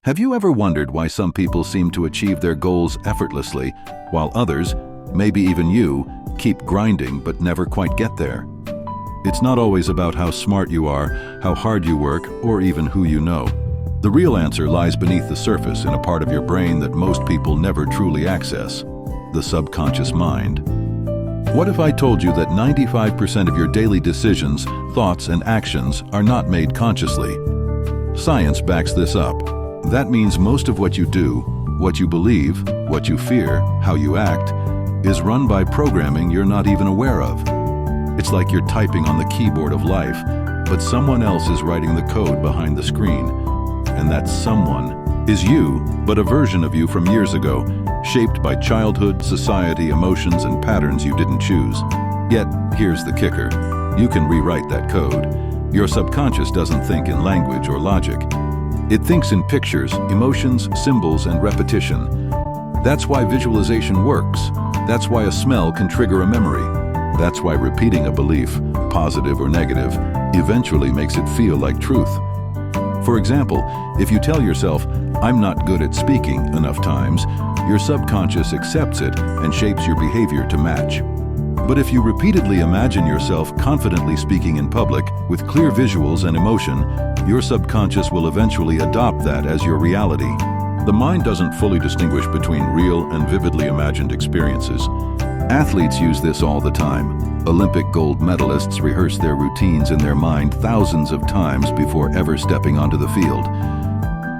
Have you ever wondered why some people seem to achieve their goals effortlessly, while others, maybe even you, keep grinding but never quite get there? It's not always about how smart you are, how hard you work, or even who you know. The real answer lies beneath the surface in a part of your brain that most people never truly access: the subconscious mind. What if I told you that 95% of your daily decisions, thoughts, and actions are not made consciously? Science backs this up. That means most of what you do, what you believe, what you fear, how you act, is run by programming you're not even aware of. It's like you're typing on the keyboard of life, but someone else is writing the code behind the screen. And that someone is you, but a version of you from years ago, shaped by childhood, society, emotions, and patterns you didn't choose. Yet, here's the kicker. You can rewrite that code. Your subconscious doesn't think in language or logic. It thinks in pictures, emotions, symbols, and repetition. That's why visualization works. That's why a smell can trigger a memory. That's why repeating a belief, positive or negative, eventually makes it feel like truth. For example, if you tell yourself, "I'm not good at speaking," enough times, your subconscious accepts it and shapes your behavior to match. But if you repeatedly imagine yourself confidently speaking in public with clear visuals and emotion, your subconscious will eventually adopt that as your reality. The mind doesn't fully distinguish between real and vividly imagined experiences. Athletes use this all the time. Olympic gold medalists rehearse their routines in their mind thousands of times before ever stepping onto the field.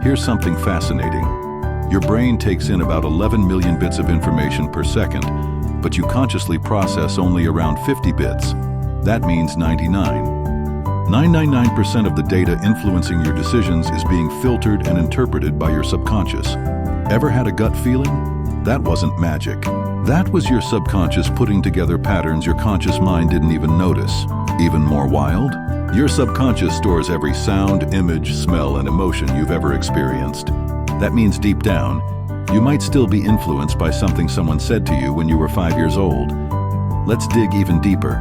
Here's something fascinating. Your brain takes in about 11 million bits of information per second, but you consciously process only around 50 bits. That means 999% of the data influencing your decisions is being filtered and interpreted by your subconscious. Ever had a gut feeling? That wasn't magic. That was your subconscious putting together patterns your conscious mind didn't even notice. Even more wild? Your subconscious stores every sound, image, smell, and emotion you've ever experienced. That means deep down, you might still be influenced by something someone said to you when you were 5 years old. Let's dig even deeper.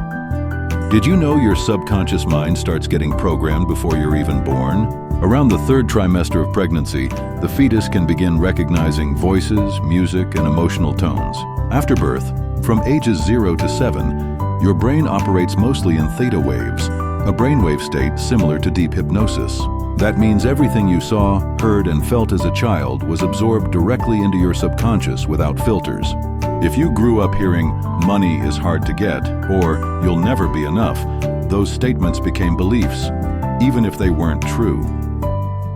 Did you know your subconscious mind starts getting programmed before you're even born? Around the 3rd trimester of pregnancy, the fetus can begin recognizing voices, music, and emotional tones. After birth, from ages 0 to 7, your brain operates mostly in theta waves, a brainwave state similar to deep hypnosis. That means everything you saw, heard, and felt as a child was absorbed directly into your subconscious without filters. If you grew up hearing, "money is hard to get," or "you'll never be enough," those statements became beliefs, even if they weren't true.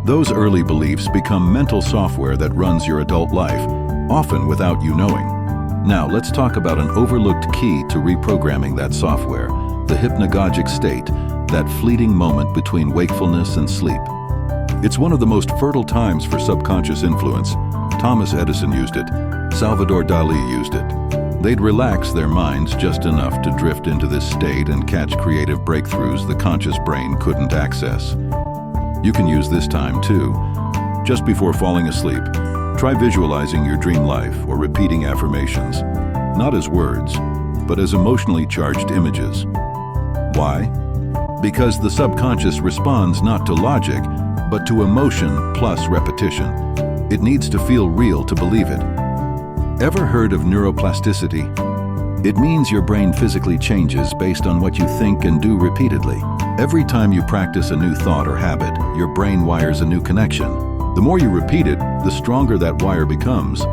Those early beliefs become mental software that runs your adult life, often without you knowing. Now, let's talk about an overlooked key to reprogramming that software: the hypnagogic state, that fleeting moment between wakefulness and sleep. It's one of the most fertile times for subconscious influence. Thomas Edison used it. Salvador Dali used it. They'd relax their minds just enough to drift into this state and catch creative breakthroughs the conscious brain couldn't access. You can use this time too. Just before falling asleep, try visualizing your dream life or repeating affirmations, not as words, but as emotionally charged images. Why? Because the subconscious responds not to logic, but to emotion plus repetition. It needs to feel real to believe it. Ever heard of neuroplasticity? It means your brain physically changes based on what you think and do repeatedly. Every time you practice a new thought or habit, your brain wires a new connection. The more you repeat it, the stronger that wire becomes.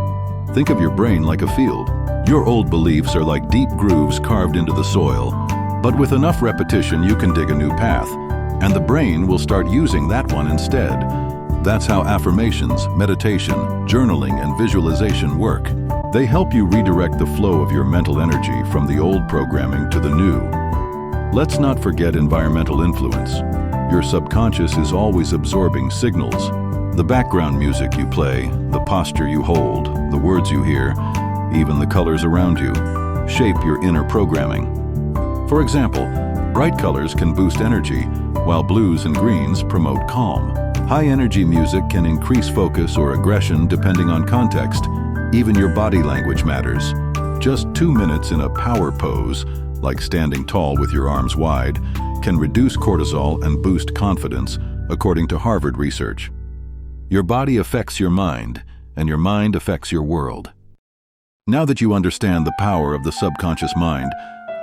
Think of your brain like a field. Your old beliefs are like deep grooves carved into the soil, but with enough repetition you can dig a new path, and the brain will start using that one instead. That's how affirmations, meditation, journaling, and visualization work. They help you redirect the flow of your mental energy from the old programming to the new. Let's not forget environmental influence. Your subconscious is always absorbing signals. The background music you play, the posture you hold, the words you hear, even the colors around you, shape your inner programming. For example, bright colors can boost energy, while blues and greens promote calm. High-energy music can increase focus or aggression depending on context. Even your body language matters. Just 2 minutes in a power pose, like standing tall with your arms wide, can reduce cortisol and boost confidence, according to Harvard research. Your body affects your mind, and your mind affects your world. Now that you understand the power of the subconscious mind,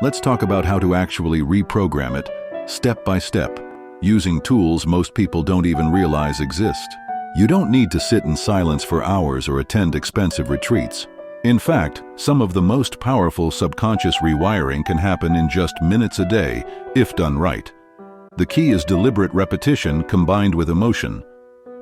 let's talk about how to actually reprogram it, step by step, using tools most people don't even realize exist. You don't need to sit in silence for hours or attend expensive retreats. In fact, some of the most powerful subconscious rewiring can happen in just minutes a day, if done right. The key is deliberate repetition combined with emotion.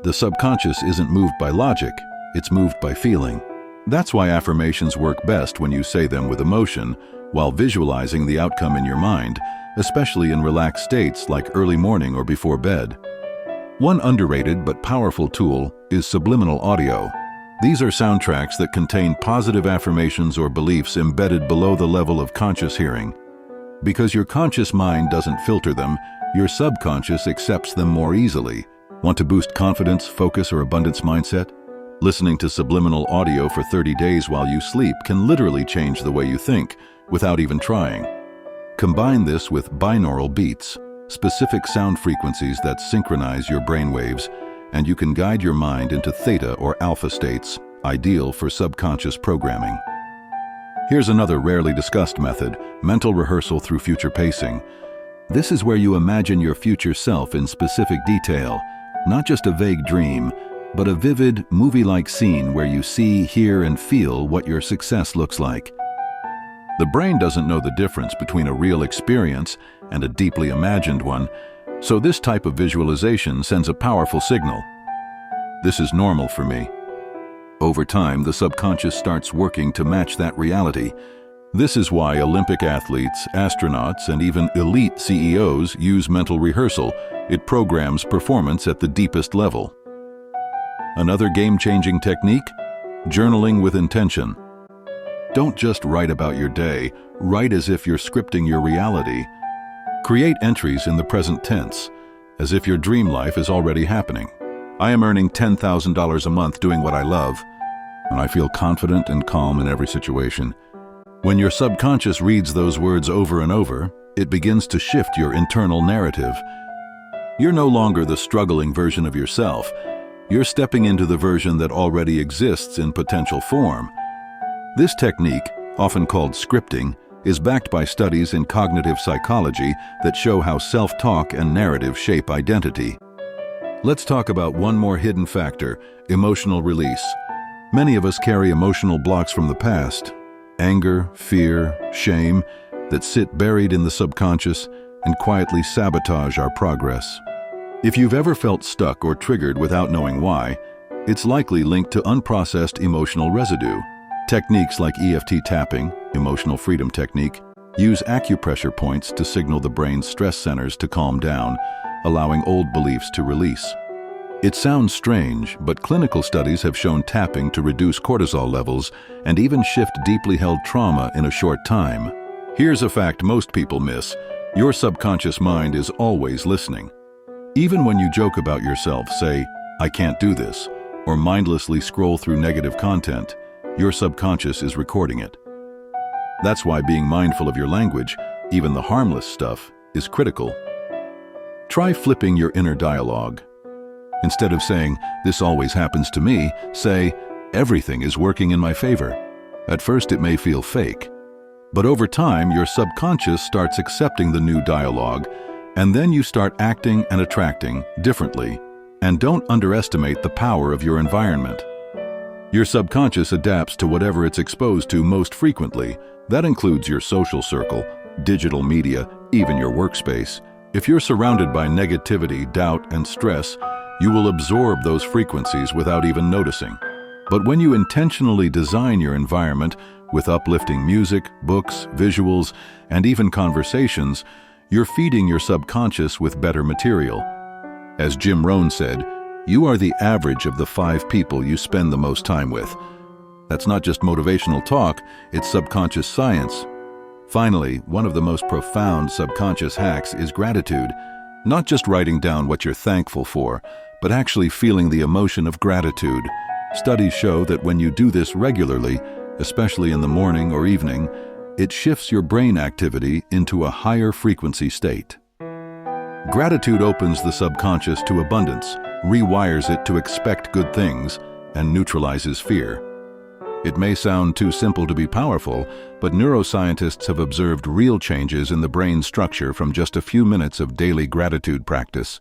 The subconscious isn't moved by logic, it's moved by feeling. That's why affirmations work best when you say them with emotion, while visualizing the outcome in your mind, especially in relaxed states like early morning or before bed. One underrated but powerful tool is subliminal audio. These are soundtracks that contain positive affirmations or beliefs embedded below the level of conscious hearing. Because your conscious mind doesn't filter them, your subconscious accepts them more easily. Want to boost confidence, focus, or abundance mindset? Listening to subliminal audio for 30 days while you sleep can literally change the way you think, without even trying. Combine this with binaural beats, specific sound frequencies that synchronize your brainwaves, and you can guide your mind into theta or alpha states, ideal for subconscious programming. Here's another rarely discussed method, mental rehearsal through future pacing. This is where you imagine your future self in specific detail, not just a vague dream, but a vivid, movie-like scene where you see, hear, and feel what your success looks like. The brain doesn't know the difference between a real experience and a deeply imagined one, so this type of visualization sends a powerful signal. This is normal for me. Over time, the subconscious starts working to match that reality. This is why Olympic athletes, astronauts, and even elite CEOs use mental rehearsal. It programs performance at the deepest level. Another game-changing technique? Journaling with intention. Don't just write about your day, write as if you're scripting your reality. Create entries in the present tense, as if your dream life is already happening. I am earning $10,000 a month doing what I love, and I feel confident and calm in every situation. When your subconscious reads those words over and over, it begins to shift your internal narrative. You're no longer the struggling version of yourself. You're stepping into the version that already exists in potential form. This technique, often called scripting, is backed by studies in cognitive psychology that show how self-talk and narrative shape identity. Let's talk about one more hidden factor, emotional release. Many of us carry emotional blocks from the past, anger, fear, shame, that sit buried in the subconscious and quietly sabotage our progress. If you've ever felt stuck or triggered without knowing why, it's likely linked to unprocessed emotional residue. Techniques like EFT tapping, emotional freedom technique, use acupressure points to signal the brain's stress centers to calm down, allowing old beliefs to release. It sounds strange, but clinical studies have shown tapping to reduce cortisol levels and even shift deeply held trauma in a short time. Here's a fact most people miss. Your subconscious mind is always listening. Even when you joke about yourself, say, "I can't do this," or mindlessly scroll through negative content, your subconscious is recording it. That's why being mindful of your language, even the harmless stuff, is critical. Try flipping your inner dialogue. Instead of saying, "This always happens to me," say, "Everything is working in my favor." At first it may feel fake, but over time your subconscious starts accepting the new dialogue, and then you start acting and attracting differently. And don't underestimate the power of your environment. Your subconscious adapts to whatever it's exposed to most frequently. That includes your social circle, digital media, even your workspace. If you're surrounded by negativity, doubt, and stress, you will absorb those frequencies without even noticing. But when you intentionally design your environment with uplifting music, books, visuals, and even conversations, you're feeding your subconscious with better material. As Jim Rohn said, "You are the average of the 5 people you spend the most time with." That's not just motivational talk, it's subconscious science. Finally, one of the most profound subconscious hacks is gratitude. Not just writing down what you're thankful for, but actually feeling the emotion of gratitude. Studies show that when you do this regularly, especially in the morning or evening, it shifts your brain activity into a higher frequency state. Gratitude opens the subconscious to abundance, rewires it to expect good things, and neutralizes fear. It may sound too simple to be powerful, but neuroscientists have observed real changes in the brain structure from just a few minutes of daily gratitude practice.